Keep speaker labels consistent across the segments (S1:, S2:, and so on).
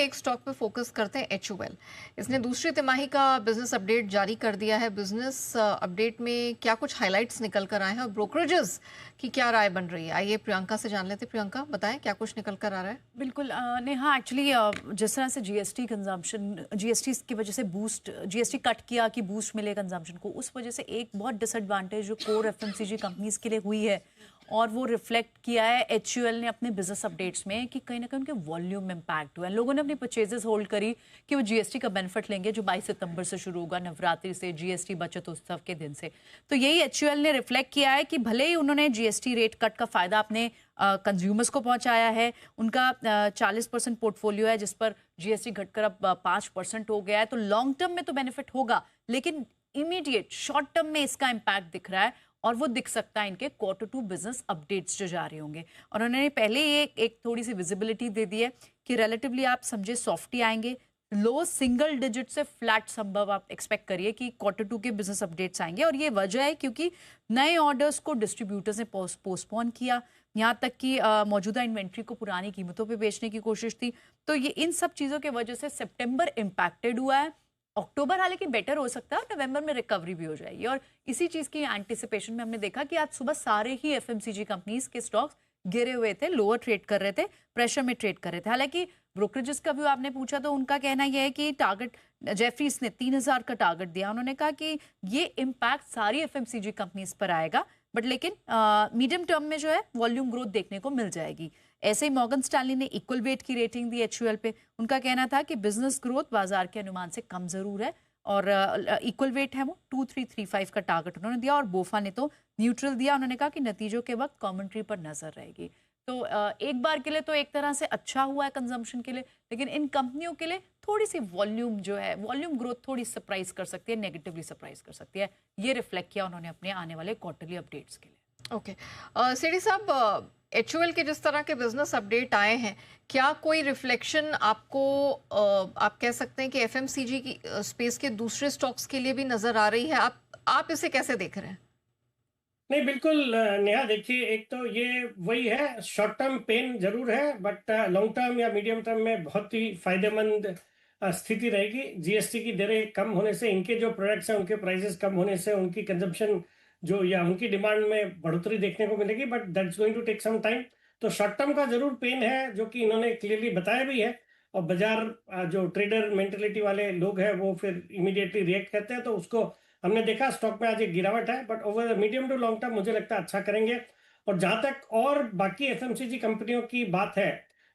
S1: एक स्टॉक पे फोकस करते हैं, HUL। इसने दूसरी तिमाही का बिजनेस अपडेट जारी कर दिया है। बिजनेस अपडेट में क्या कुछ हाइलाइट्स निकल कर आए हैं और ब्रोकरेजेस की क्या राय बन रही है? आइए प्रियंका से जान लेते हैं। प्रियंका, बताएं क्या कुछ निकल कर आ रहा है।
S2: बिल्कुल नेहा, एक्चुअली जिस तरह से जीएसटी कंजम्पशन, जीएसटी की वजह से बूस्ट, जीएसटी कट किया कि बूस्ट मिले कंजम्पशन को, उस वजह से एक बहुत डिसएडवांटेज जो कोर एफएमसीजी कंपनीज के लिए हुई है और वो रिफ्लेक्ट किया है एचयूएल ने अपने बिजनेस अपडेट्स में कि कहीं ना कहीं उनके वॉल्यूम इम्पैक्ट हुआ है। लोगों ने अपनी परचेजेस होल्ड करी कि वो जीएसटी का बेनिफिट लेंगे जो 22 सितंबर से शुरू होगा, नवरात्रि से, जीएसटी बचत उत्सव के दिन से। तो यही एचयूएल ने रिफ्लेक्ट किया है कि भले ही उन्होंने जीएसटी रेट कट का फायदा अपने कंज्यूमर्स को पहुंचाया है, उनका 40% पोर्टफोलियो है जिस पर जीएसटी घटकर अब 5% हो गया है, तो लॉन्ग टर्म में तो बेनिफिट होगा, लेकिन इमीडिएट शॉर्ट टर्म में इसका इम्पैक्ट दिख रहा है और वो दिख सकता है इनके Q2 बिजनेस अपडेट्स जो जा रहे होंगे। और उन्होंने पहले ही एक थोड़ी सी विजिबिलिटी दे दी है कि रिलेटिवली आप समझे सॉफ्टी आएंगे, लो सिंगल डिजिट से फ्लैट संभव आप एक्सपेक्ट करिए कि Q2 के बिजनेस अपडेट्स आएंगे। और ये वजह है क्योंकि नए ऑर्डर्स को डिस्ट्रीब्यूटर्स ने पोस्टपोन किया, यहाँ तक कि मौजूदा इन्वेंट्री को पुरानी कीमतों पे बेचने की कोशिश थी। तो ये इन सब चीज़ों की वजह से सितंबर इम्पैक्टेड हुआ है। अक्टूबर हालांकि बेटर हो सकता है और नवंबर में रिकवरी भी हो जाएगी। और इसी चीज़ की एंटिसिपेशन में हमने देखा कि आज सुबह सारे ही एफएमसीजी कंपनीज के स्टॉक्स गिरे हुए थे, लोअर ट्रेड कर रहे थे, प्रेशर में ट्रेड कर रहे थे। हालांकि ब्रोकरेजेस का भी आपने पूछा तो उनका कहना यह है कि टारगेट, जेफरीज ने 3000 का टारगेट दिया। उन्होंने कहा कि ये इम्पैक्ट सारी एफएमसीजी कंपनीज पर आएगा, बट लेकिन मीडियम टर्म में जो है वॉल्यूम ग्रोथ देखने को मिल जाएगी। ऐसे ही मॉर्गन स्टैनली ने इक्वल वेट की रेटिंग दी एचयूएल पे। उनका कहना था कि बिजनेस ग्रोथ बाजार के अनुमान से कम जरूर है और इक्वल वेट है वो 2335 का टारगेट उन्होंने दिया। और बोफा ने तो न्यूट्रल दिया। उन्होंने कहा कि नतीजों के वक्त कमेंट्री पर नजर रहेगी। तो एक बार के लिए तो एक तरह से अच्छा हुआ है कंजम्पशन के लिए, लेकिन इन कंपनियों के लिए थोड़ी सी वॉल्यूम जो है, वॉल्यूम ग्रोथ थोड़ी सरप्राइज कर सकती है, नेगेटिवली सरप्राइज कर सकती है। ये रिफ्लेक्ट किया उन्होंने अपने आने वाले क्वार्टरली अपडेट्स के लिए।
S1: ओके, सीडी साहब, HUL के जिस तरह के बिजनेस अपडेट आए हैं, क्या कोई रिफ्लेक्शन आपको आप कह सकते हैं कि एफएमसीजी की स्पेस के दूसरे स्टॉक्स के लिए भी नजर आ रही है? आप इसे कैसे देख रहे हैं?
S3: नहीं, बिल्कुल नेहा, देखिए, एक तो ये वही है, शॉर्ट टर्म पेन जरूर है, बट लॉन्ग टर्म या मीडियम टर्म में बहुत ही फायदेमंद स्थिति रहेगी। जीएसटी की दरें कम होने से, इनके जो प्रोडक्ट्स हैं उनके प्राइसेस कम होने से उनकी कंजम्पशन जो या उनकी डिमांड में बढ़ोतरी देखने को मिलेगी, but that's going to take some time. तो शॉर्ट टर्म का जरूर पेन है, जो कि इन्होंने क्लियरली बताया भी है। और बाजार जो ट्रेडर मेंटेलिटी वाले लोग हैं वो फिर इमीडिएटली रिएक्ट करते हैं, तो उसको हमने देखा स्टॉक में आज एक गिरावट है, but over medium to long term मुझे लगता है अच्छा करेंगे। और जहां तक और बाकी एफएमसीजी कंपनियों की बात है,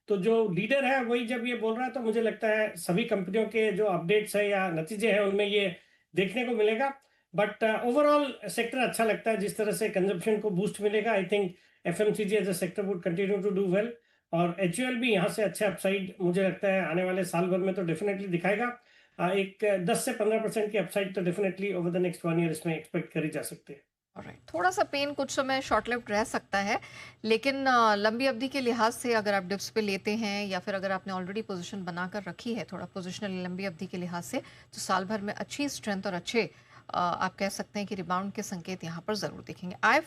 S3: तो जो लीडर है वही जब ये बोल रहा है, तो मुझे लगता है सभी कंपनियों के जो अपडेट्स है या नतीजे हैं उनमें ये देखने को मिलेगा। बट ओवरऑल सेक्टर अच्छा लगता है, जिस तरह से कंजम्पशन को बूस्ट मिलेगा। I think FMCG as a sector would continue to do well. और एचयूएल भी यहाँ से अच्छा अपसाइड मुझे लगता है आने वाले साल भर में तो डेफिनेटली दिखाएगा। एक 10 से 15% की अपसाइड तो definitely over the next 1 year इसमें एक्सपेक्ट करी जा सकती है।
S1: ऑलराइट, थोड़ा सा पेन कुछ समय शॉर्ट लिव्ड रह सकता है, लेकिन लंबी अवधि के लिहाज से अगर आप डिप्स पे लेते हैं या फिर अगर आपने ऑलरेडी पोजीशन बनाकर रखी है थोड़ा पोजिशनल लंबी अवधि के लिहाज से, तो साल भर में अच्छी स्ट्रेंथ और अच्छे आप कह सकते हैं कि रिबाउंड के संकेत यहाँ पर ज़रूर दिखेंगे। आई